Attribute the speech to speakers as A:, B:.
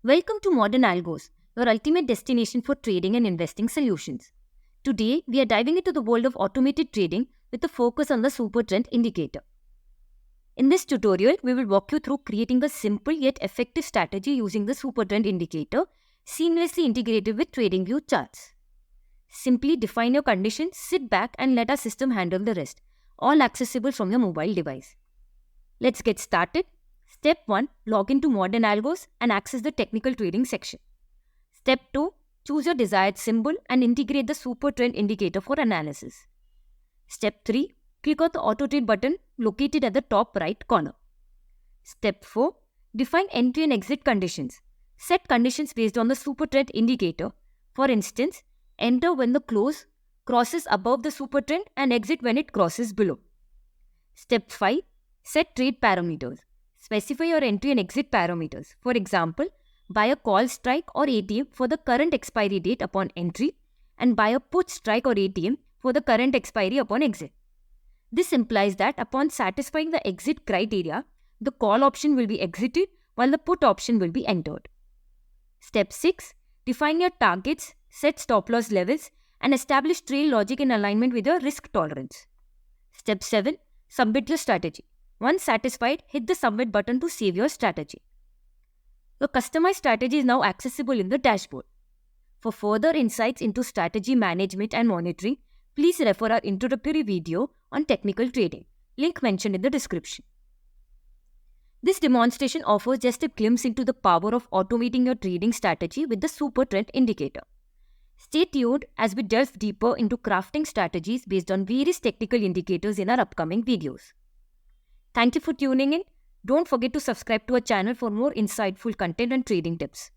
A: Welcome to Modern Algos, your ultimate destination for trading and investing solutions. Today, we are diving into the world of automated trading with a focus on the super trend indicator. In this tutorial, we will walk you through creating a simple yet effective strategy using the super trend indicator, seamlessly integrated with TradingView Charts. Simply define your conditions, sit back and let our system handle the rest, all accessible from your mobile device. Let's get started. Step 1. Log into Modern Algos and access the technical trading section. Step 2. Choose your desired symbol and integrate the super trend indicator for analysis. Step 3. Click on the auto trade button located at the top right corner. Step 4. Define entry and exit conditions. Set conditions based on the super trend indicator. For instance, enter when the close crosses above the super trend and exit when it crosses below. Step 5. Set trade parameters. Specify your entry and exit parameters. For example, buy a call strike or ATM for the current expiry date upon entry and buy a put strike or ATM for the current expiry upon exit. This implies that upon satisfying the exit criteria, the call option will be exited while the put option will be entered. Step 6. Define your targets, set stop loss levels and establish trail logic in alignment with your risk tolerance. Step 7. Submit your strategy. Once satisfied, hit the submit button to save your strategy. Your customized strategy is now accessible in the dashboard. For further insights into strategy management and monitoring, please refer our introductory video on technical trading, link mentioned in the description. This demonstration offers just a glimpse into the power of automating your trading strategy with the super trend indicator. Stay tuned as we delve deeper into crafting strategies based on various technical indicators in our upcoming videos. Thank you for tuning in. Don't forget to subscribe to our channel for more insightful content and trading tips.